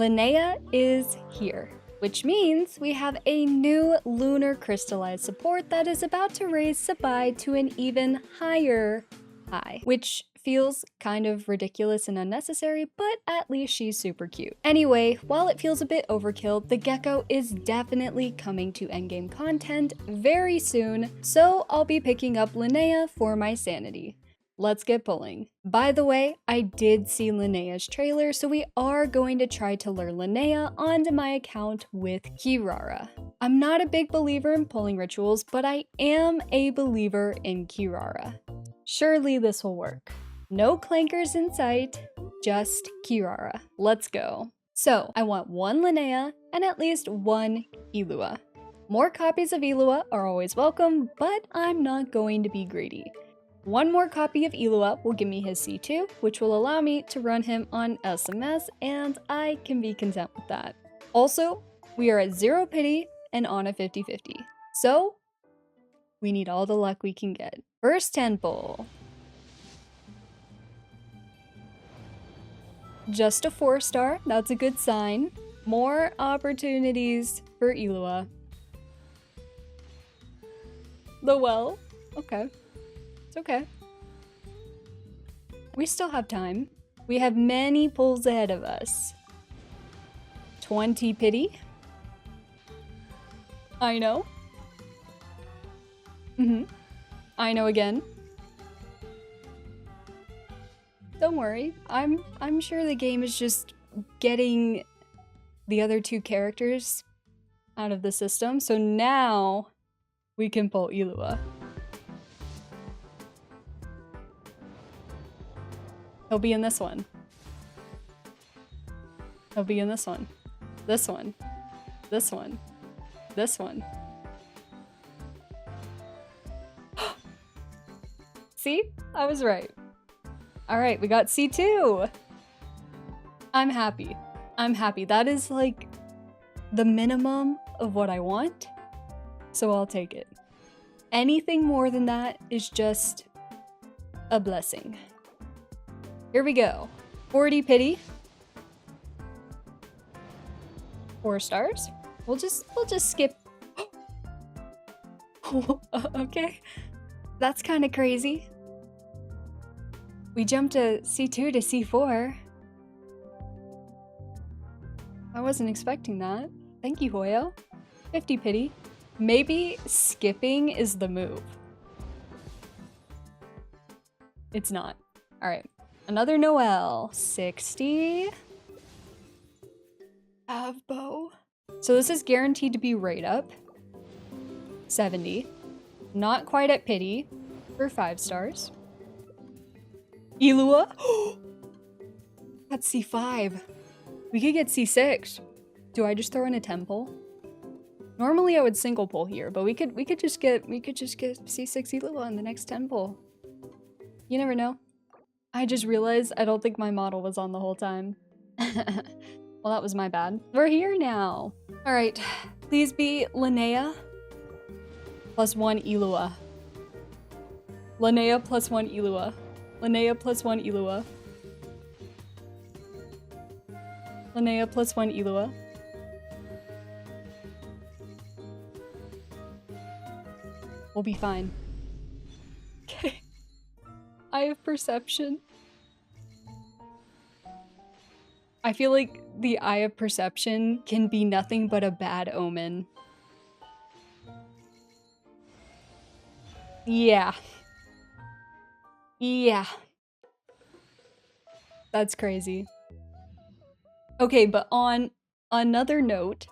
Linnea is here, which means we have a new Lunar Crystallize support that is about to raise Zibai to an even higher high, which feels kind of ridiculous and unnecessary, but at least she's super cute. Anyway, while it feels a bit overkill, the gecko is definitely coming to endgame content very soon, so I'll be picking up Linnea for my sanity. Let's get pulling. By the way, I did see Linnea's trailer, so we are going to try to lure Linnea onto my account with Kirara. I'm not a big believer in pulling rituals, but I am a believer in Kirara. Surely this will work. No clankers in sight, just Kirara. Let's go. So, I want one Linnea and at least one HELLOOOOO. More copies of HELLOOOOO are always welcome, but I'm not going to be greedy. One more copy of HELLOOOOO will give me his C2, which will allow me to run him on SMS, and I can be content with that. Also, we are at 0 pity and on a 50-50. So, we need all the luck we can get. First temple. Just a 4-star, that's a good sign. More opportunities for HELLOOOOO. The well, okay. It's okay. We still have time. We have many pulls ahead of us. 20 pity. I know. I know again. Don't worry. I'm sure the game is just getting the other two characters out of the system. So now we can pull HELLOOOOO. He'll be in this one. He'll be in this one. This one. This one. This one. See? I was right. Alright, we got C2! I'm happy. I'm happy. That is like the minimum of what I want, so I'll take it. Anything more than that is just a blessing. Here we go. 40 pity. 4 stars. We'll just skip. Okay. That's kind of crazy. We jumped to C2 to C4. I wasn't expecting that. Thank you, Hoyo. 50 pity. Maybe skipping is the move. It's not. Alright. Another Noelle. 60. Avbo. So this is guaranteed to be right up. 70. Not quite at pity for 5 stars. HELLOOOOO. That's C5. We could get C6. Do I just throw in a temple? Normally I would single pull here, but we could just get C6 HELLOOOOO in the next temple. You never know. I just realized I don't think my model was on the whole time. Well, that was my bad. We're here now. All right, please be Linnea plus 1 HELLOOOOO. Linnea plus 1 HELLOOOOO. Linnea plus 1 HELLOOOOO. Linnea plus 1 HELLOOOOO. We'll be fine. Okay. I have perception. I feel like the eye of perception can be nothing but a bad omen. Yeah. Yeah. That's crazy. Okay, but on another note,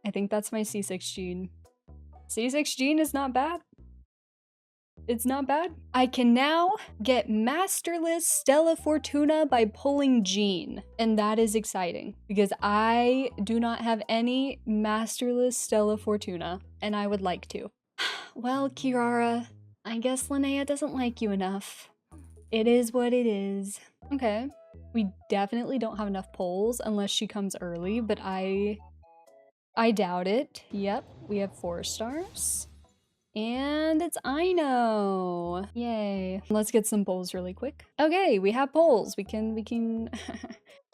I think that's my C6 gene. C6 gene is not bad. It's not bad. I can now get Masterless Stella Fortuna by pulling Gene, and that is exciting because I do not have any Masterless Stella Fortuna, and I would like to. Well, Kirara, I guess Linnea doesn't like you enough. It is what it is. Okay, we definitely don't have enough pulls unless she comes early, but I doubt it. Yep, we have 4 stars. And it's Aino. Yay. Let's get some polls really quick. Okay, we have polls. We can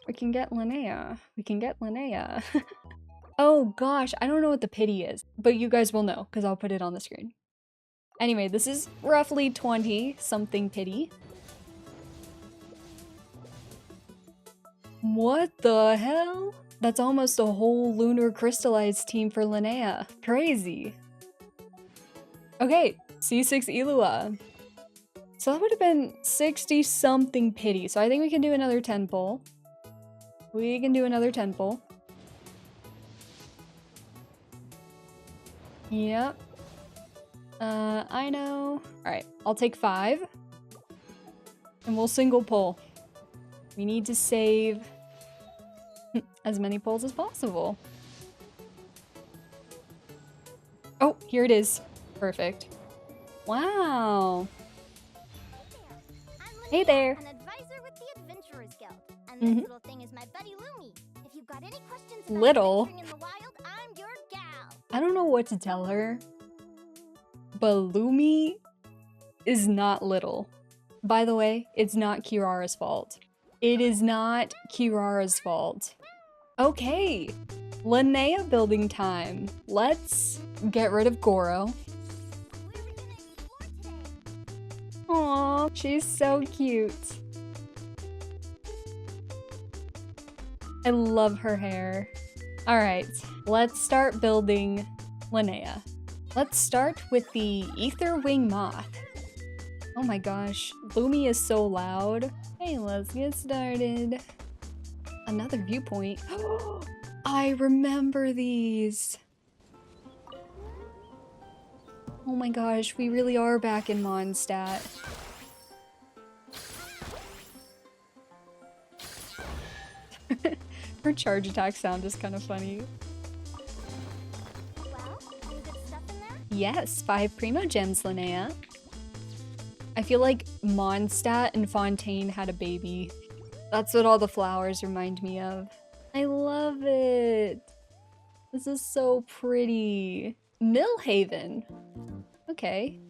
We can get Linnea. We can get Linnea. Oh gosh, I don't know what the pity is, but you guys will know because I'll put it on the screen. Anyway, this is roughly 20 something pity. What the hell? That's almost a whole Lunar Crystallize team for Linnea. Crazy. Okay, C6 HELLOOOO. So that would have been 60 something pity. So I think we can do another 10 pull. We can do another 10 pull. Yep. I know. Alright, I'll take 5. And we'll single pull. We need to save as many pulls as possible. Oh, here it is. Perfect. Wow. Hey there. An advisor with the Adventurers Guild. And this little thing is my buddy Lumi. If you've got any questions about adventuring in the wild, I'm your gal. I don't know what to tell her, but Lumi is not little. By the way, it's not Kirara's fault. It is not Kirara's fault. Okay, Linnea building time. Let's get rid of Goro. Aww, she's so cute. I love her hair. Alright, let's start building Linnea. Let's start with the Ether Wing Moth. Oh my gosh, Lumi is so loud. Hey, let's get started. Another viewpoint. I remember these. Oh my gosh, we really are back in Mondstadt. Her charge attack sound is kind of funny. Well, any good stuff in there? Yes, 5 Primo Gems, Linnea. I feel like Mondstadt and Fontaine had a baby. That's what all the flowers remind me of. I love it. This is so pretty. Millhaven. Okay.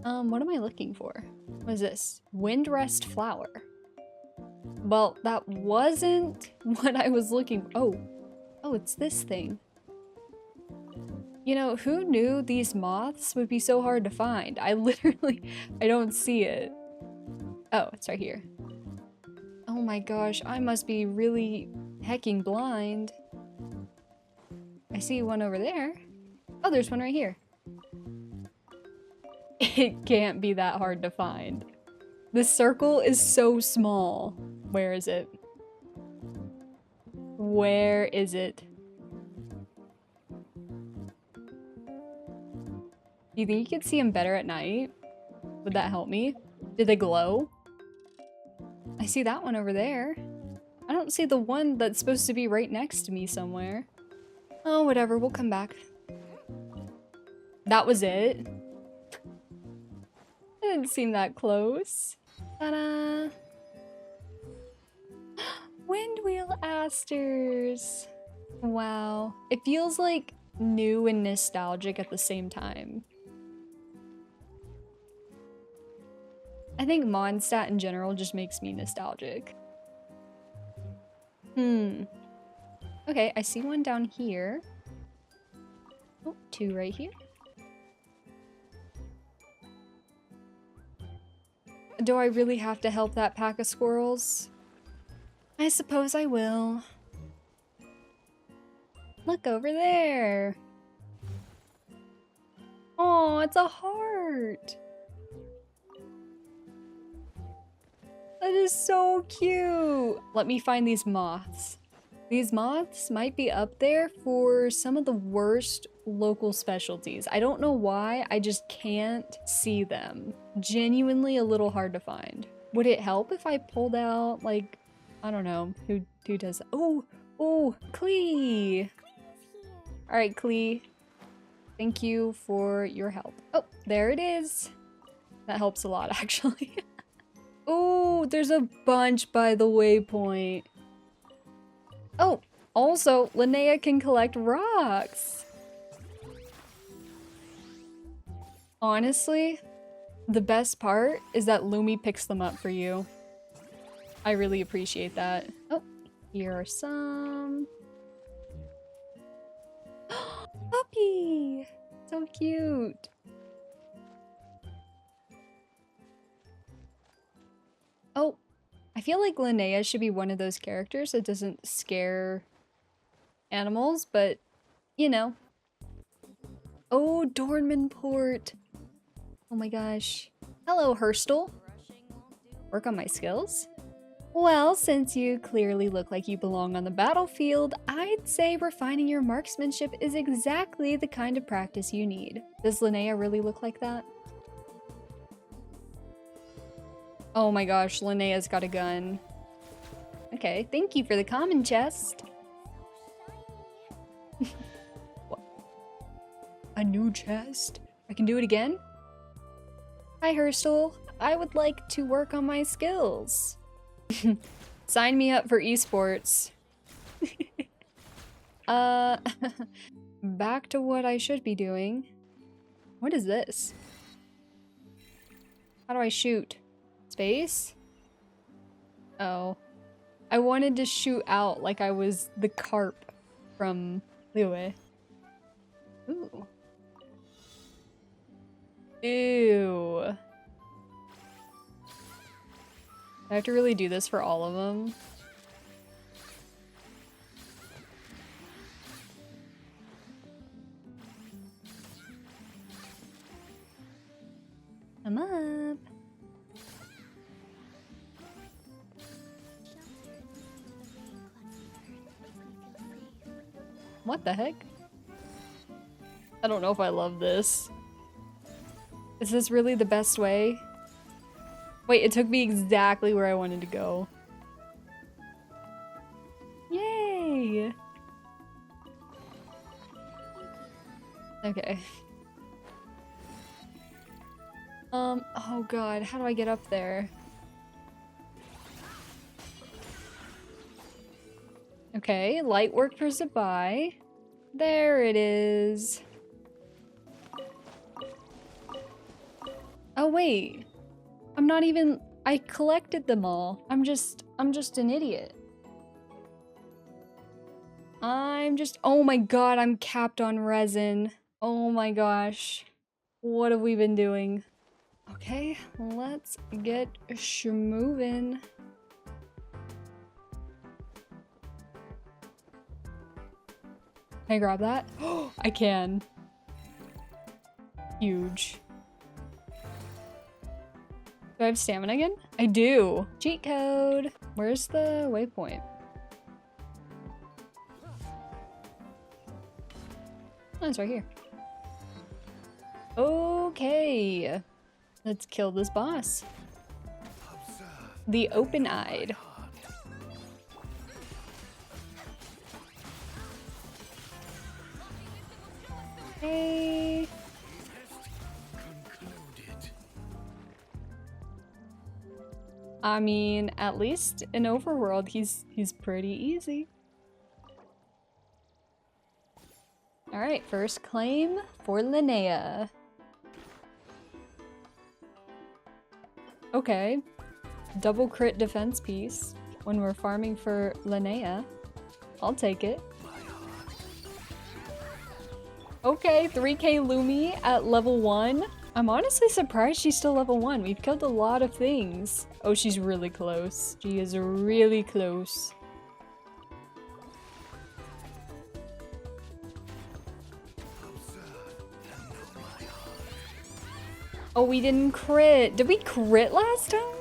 What am I looking for? What is this? Windrest flower. Well, that wasn't what I was looking for. Oh, it's this thing. You know, who knew these moths would be so hard to find? I don't see it. Oh, it's right here. Oh my gosh, I must be really hecking blind. I see one over there. Oh, there's one right here. It can't be that hard to find. The circle is so small. Where is it? Where is it? Do you think you could see them better at night? Would that help me? Did they glow? I see that one over there. I don't see the one that's supposed to be right next to me somewhere. Oh, whatever, we'll come back. That was it? It didn't seem that close. Ta-da! Windwheel asters! Wow. It feels like new and nostalgic at the same time. I think Mondstadt in general just makes me nostalgic. Okay, I see one down here. Oh, 2 right here. Do I really have to help that pack of squirrels? I suppose I will. Look over there. Oh, it's a heart. That is so cute. Let me find these moths. These moths might be up there for some of the worst local specialties. I don't know why, I just can't see them. Genuinely a little hard to find. Would it help if I pulled out, like, I don't know, who does that? Oh, Klee. All right, Klee. Thank you for your help. Oh, there it is. That helps a lot, actually. Oh, there's a bunch by the waypoint. Oh, also, Linnea can collect rocks. Honestly, the best part is that Lumi picks them up for you. I really appreciate that. Oh, Here are some. Puppy! So cute. Oh, I feel like Linnea should be one of those characters that doesn't scare animals, but you know. Oh, Dornmanport. Oh my gosh. Hello, Hurstel. Work on my skills? Well, since you clearly look like you belong on the battlefield, I'd say refining your marksmanship is exactly the kind of practice you need. Does Linnea really look like that? Oh my gosh, Linnea's got a gun. Okay, thank you for the common chest. A new chest? I can do it again? Hi, Hurstel. I would like to work on my skills. Sign me up for esports. Back to what I should be doing. What is this? How do I shoot? Space? Oh. I wanted to shoot out like I was the carp from HELLOOOOO. Ooh. Ew. I have to really do this for all of them. I'm up. What the heck? I don't know if I love this. Is this really the best way? Wait, it took me exactly where I wanted to go. Yay! Okay. Oh god, how do I get up there? Okay, light work for Zibai. There it is. Oh wait. I'm not even- I collected them all. I'm just an idiot. Oh my god, I'm capped on resin. Oh my gosh. What have we been doing? Okay, let's get schmovin'. Can I grab that? Oh, I can. Huge. Do I have stamina again? I do. Cheat code. Where's the waypoint? Oh, it's right here. Okay. Let's kill this boss. The open-eyed. Hey. I mean, at least in Overworld, he's pretty easy. All right, first claim for Linnea. Okay, double crit defense piece when we're farming for Linnea. I'll take it. Okay, 3k Lumi at level 1. I'm honestly surprised she's still level 1. We've killed a lot of things. Oh, she's really close. She is really close. Oh, we didn't crit. Did we crit last time?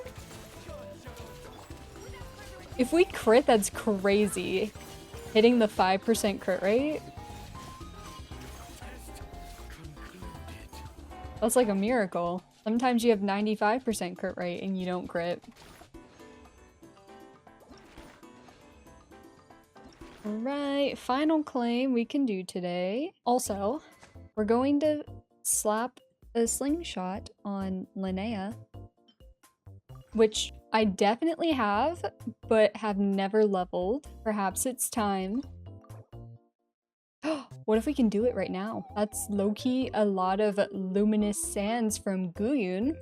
If we crit, that's crazy. Hitting the 5% crit rate? That's like a miracle. Sometimes you have 95% crit rate and you don't crit. Alright, final claim we can do today. Also, we're going to slap a slingshot on Linnea, which I definitely have, but have never leveled. Perhaps it's time. What if we can do it right now? That's low-key a lot of luminous sands from Guyun.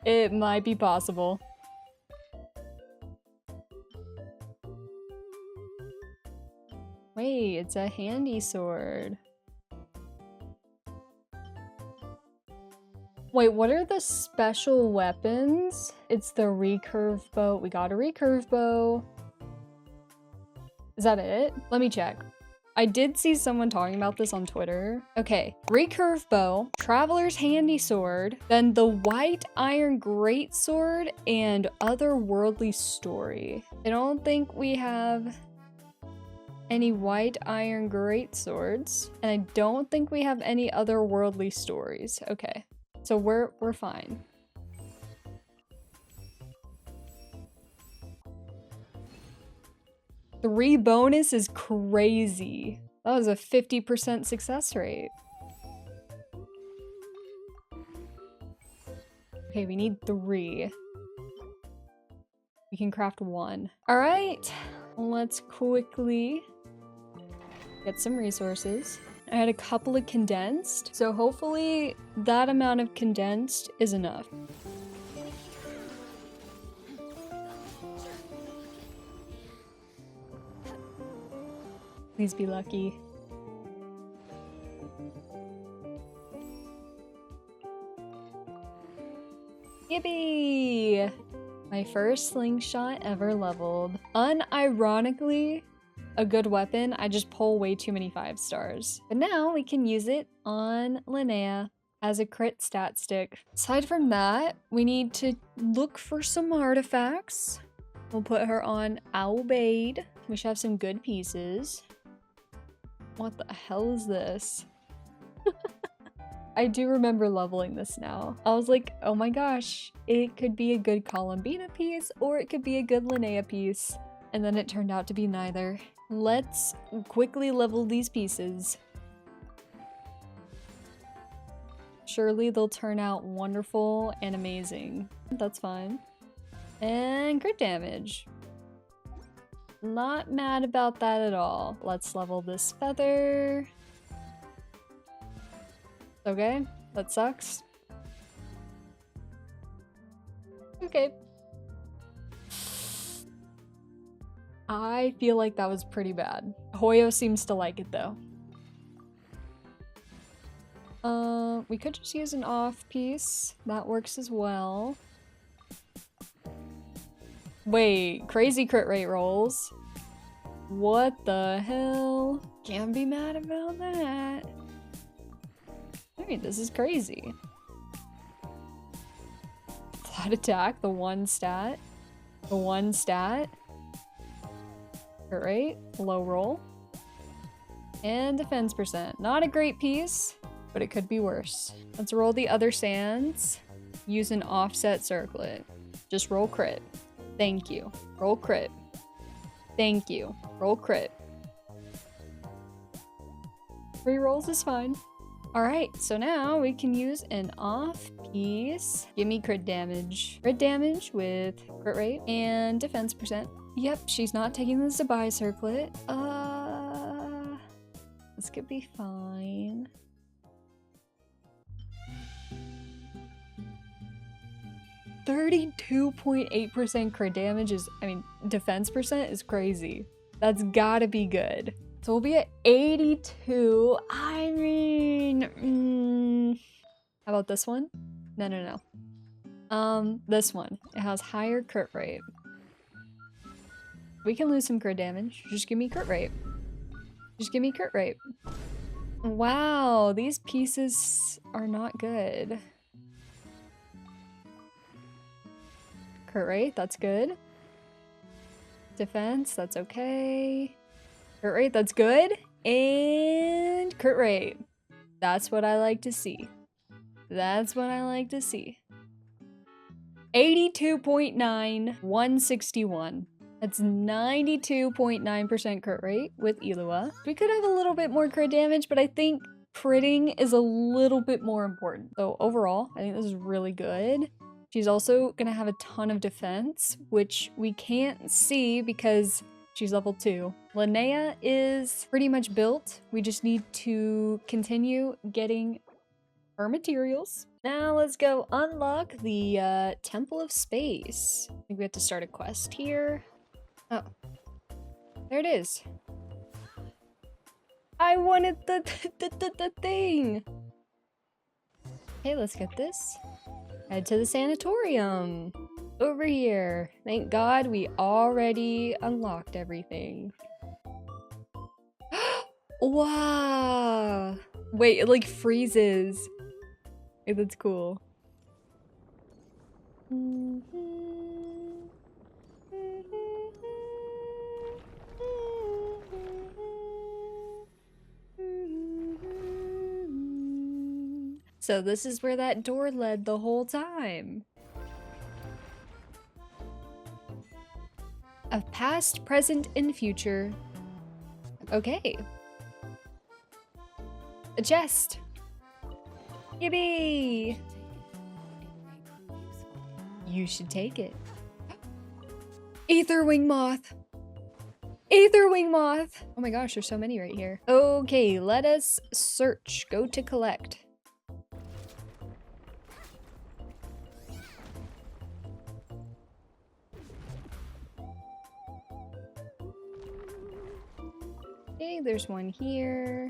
It might be possible. Wait, it's a handy sword. Wait, what are the special weapons? It's the recurve bow. We got a recurve bow. Is that it? Let me check. I did see someone talking about this on Twitter. Okay, recurve bow, traveler's handy sword, then the white iron greatsword, and otherworldly story. I don't think we have any white iron greatswords, and I don't think we have any otherworldly stories. Okay. So we're fine. Three bonus is crazy. That was a 50% success rate. Okay, we need 3. We can craft 1. All right, let's quickly get some resources. I had a couple of condensed, so hopefully that amount of condensed is enough. Please be lucky. Yippee! My first slingshot ever leveled. Unironically, a good weapon. I just pull way too many 5 stars. But now we can use it on Linnea as a crit stat stick. Aside from that, we need to look for some artifacts. We'll put her on Albade. We should have some good pieces. What the hell is this? I do remember leveling this now. I was like, oh my gosh, it could be a good Columbina piece or it could be a good Linnea piece. And then it turned out to be neither. Let's quickly level these pieces. Surely they'll turn out wonderful and amazing. That's fine. And crit damage. Not mad about that at all. Let's level this feather. Okay, that sucks. Okay. I feel like that was pretty bad. Hoyo seems to like it though. We could just use an off piece. That works as well. Wait, crazy crit rate rolls. What the hell? Can't be mad about that. Alright, this is crazy. Flat attack, the 1 stat. The 1 stat. Crit rate, low roll. And defense percent. Not a great piece, but it could be worse. Let's roll the other sands. Use an offset circlet. Just roll crit. Thank you. Roll crit. Thank you. Roll crit. 3 rolls is fine. Alright, so now we can use an off piece. Give me crit damage. Crit damage with crit rate and defense percent. Yep, she's not taking the Zibai circlet. This could be fine. %32.8% crit damage is, defense percent is crazy. That's gotta be good. So we'll be at 82. How about this one? No. This one. It has higher crit rate. We can lose some crit damage. Just give me crit rate. Just give me crit rate. Wow, these pieces are not good. Crit rate, that's good. Defense, that's okay. Crit rate, that's good. And crit rate. That's what I like to see. That's what I like to see. 82.9, 161. That's 92.9% crit rate with HELLOOOOO. We could have a little bit more crit damage, but I think critting is a little bit more important. So overall, I think this is really good. She's also gonna have a ton of defense, which we can't see because she's level 2. Linnea is pretty much built. We just need to continue getting her materials. Now let's go unlock the Temple of Space. I think we have to start a quest here. Oh, there it is. I wanted the thing. Okay, let's get this. Head to the sanatorium. Over here. Thank God we already unlocked everything. Wow. Wait, it like freezes. Hey, that's cool. So this is where that door led the whole time. Of past, present, and future. Okay. A chest. Yippee! You should take it. Aetherwing moth. Aetherwing moth. Oh my gosh, there's so many right here. Okay, let us search. Go to collect. Okay, there's one here.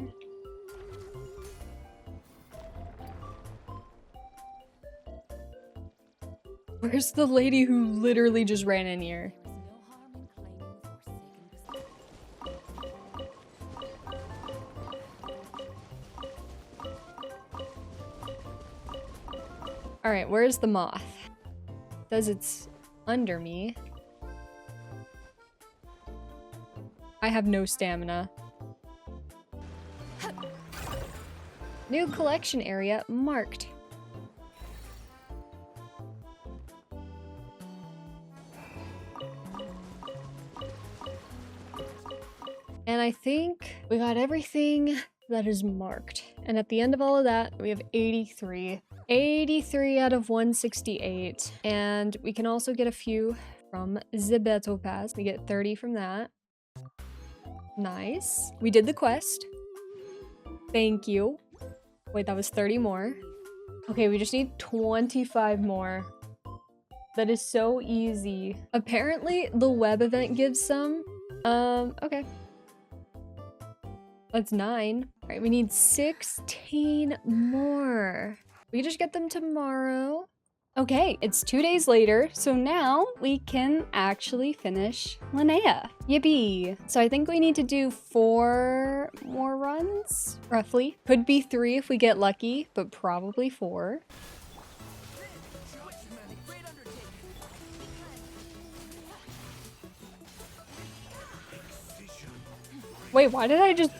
Where's the lady who literally just ran in here? Alright, where's the moth? Says it's under me. I have no stamina. New collection area marked. And I think we got everything that is marked. And at the end of all of that, we have 83. 83 out of 168. And we can also get a few from Zibai Pass. We get 30 from that. Nice. We did the quest. Thank you. Wait, that was 30 more. Okay, we just need 25 more. That is so easy. Apparently, the web event gives some. Okay. That's 9. All right, we need 16 more. We can just get them tomorrow. Okay, it's 2 days later, so now we can actually finish Linnea. Yippee! So I think we need to do 4 more runs, roughly. Could be 3 if we get lucky, but probably 4. Wait, why did I just...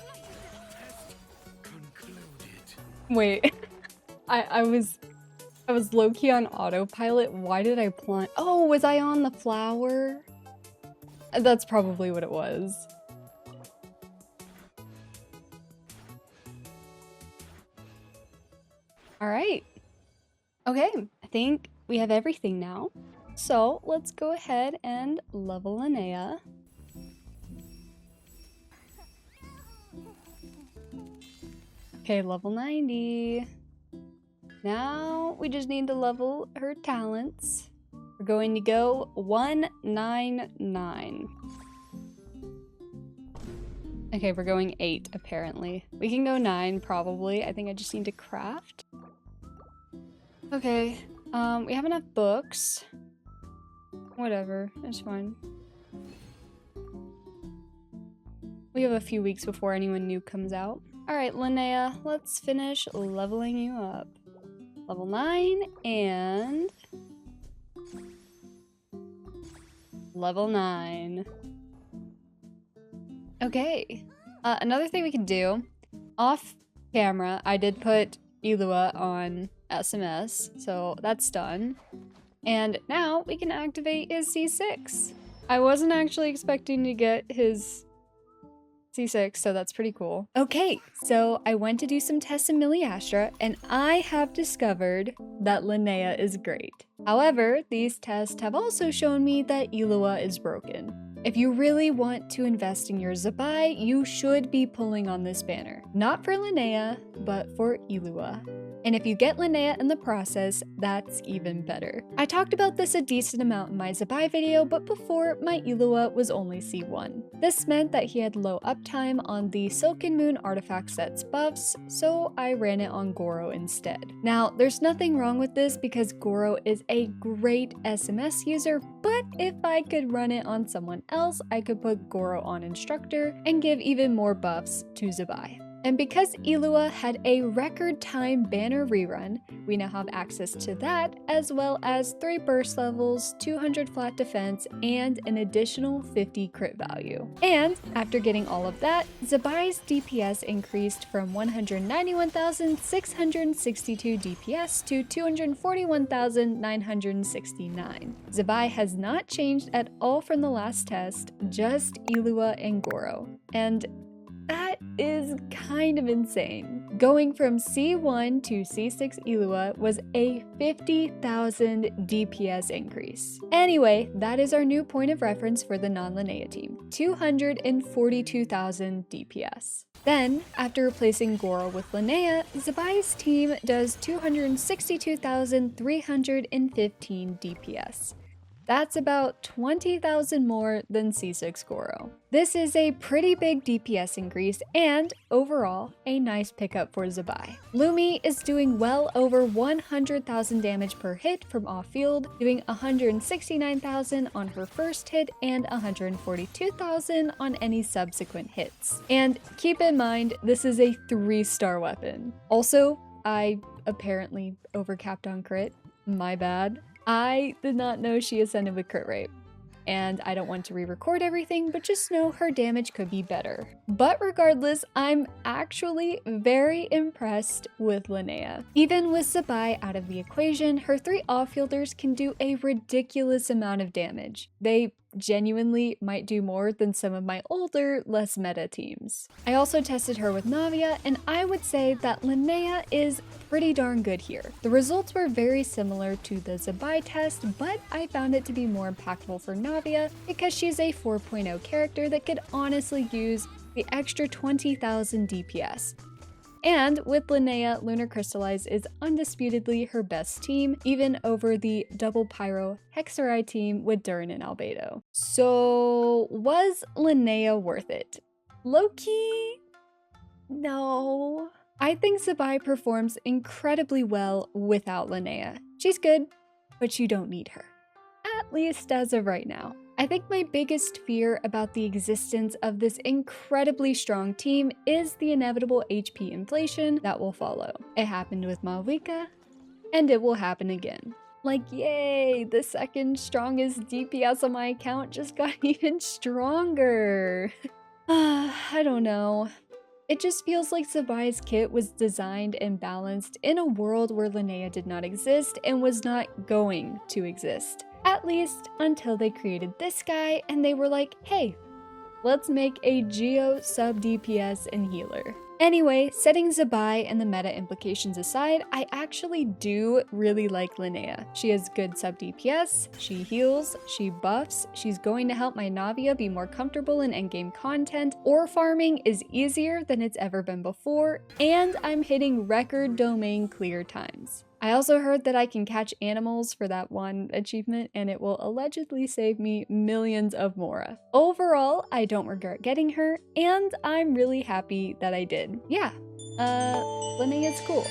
Wait, I was low-key on autopilot. Why did I plant? Oh, was I on the flower? That's probably what it was. All right. Okay, I think we have everything now. So let's go ahead and level Linnea. Okay, level 90. Now we just need to level her talents. We're going to go 199. Okay, we're going 8 apparently. We can go 9 probably. I think I just need to craft. Okay, we have enough books. Whatever, it's fine. We have a few weeks before anyone new comes out. Alright, Linnea, let's finish leveling you up. Level 9 and... level 9. Okay. Another thing we can do, off camera, I did put HELLOOOOO on SMS, so that's done. And now we can activate his C6. I wasn't actually expecting to get his C6, so that's pretty cool. Okay, so I went to do some tests in Miliastra, and I have discovered that Linnea is great. However, these tests have also shown me that HELLOOOOO is broken. If you really want to invest in your Zibai, you should be pulling on this banner. Not for Linnea, but for HELLOOOOO. And if you get Linnea in the process, that's even better. I talked about this a decent amount in my Zibai video, but before, my HELLOOOO was only C1. This meant that he had low uptime on the Silken Moon artifact set's buffs, so I ran it on Goro instead. Now, there's nothing wrong with this because Goro is a great SMS user, but if I could run it on someone else, I could put Goro on Instructor and give even more buffs to Zibai. And because HELLOOOO had a record time banner rerun, we now have access to that, as well as 3 burst levels, 200 flat defense, and an additional 50 crit value. And after getting all of that, Zibai's DPS increased from 191,662 DPS to 241,969. Zibai has not changed at all from the last test, just HELLOOOO and Goro. And that is kind of insane. Going from C1 to C6 HELLOOOO was a 50,000 DPS increase. Anyway, that is our new point of reference for the non-Linnea team, 242,000 DPS. Then, after replacing Goro with Linnea, Zibai's team does 262,315 DPS. That's about 20,000 more than C6 Goro. This is a pretty big DPS increase and, overall, a nice pickup for Zibai. Lumi is doing well over 100,000 damage per hit from off-field, doing 169,000 on her first hit and 142,000 on any subsequent hits. And keep in mind, this is a 3-star weapon. Also, I apparently overcapped on crit. My bad. I did not know she ascended with crit rate. And I don't want to re-record everything, but just know her damage could be better. But regardless, I'm actually very impressed with Linnea. Even with Zibai out of the equation, her 3 off-fielders can do a ridiculous amount of damage. They genuinely might do more than some of my older, less meta teams. I also tested her with Navia, and I would say that Linnea is pretty darn good here. The results were very similar to the Zibai test, but I found it to be more impactful for Navia because she's a 4.0 character that could honestly use the extra 20,000 DPS. And with Linnea, Lunar Crystallize is undisputedly her best team, even over the double pyro Hexerai team with Durin and Albedo. So was Linnea worth it? Low-key? No. I think Zibai performs incredibly well without Linnea. She's good, but you don't need her. At least as of right now. I think my biggest fear about the existence of this incredibly strong team is the inevitable HP inflation that will follow. It happened with Malvika, and it will happen again. Like, yay, the second strongest DPS on my account just got even stronger. I don't know. It just feels like Zibai's kit was designed and balanced in a world where Linnea did not exist and was not going to exist. At least until they created this guy and they were like, hey, let's make a Geo sub DPS and healer. Anyway, setting Zibai and the meta implications aside, I actually do really like Linnea. She has good sub DPS, she heals, she buffs, she's going to help my Navia be more comfortable in endgame content, ore farming is easier than it's ever been before, and I'm hitting record domain clear times. I also heard that I can catch animals for that one achievement and it will allegedly save me millions of Mora. Overall, I don't regret getting her and I'm really happy that I did. Yeah, Linnea's cool.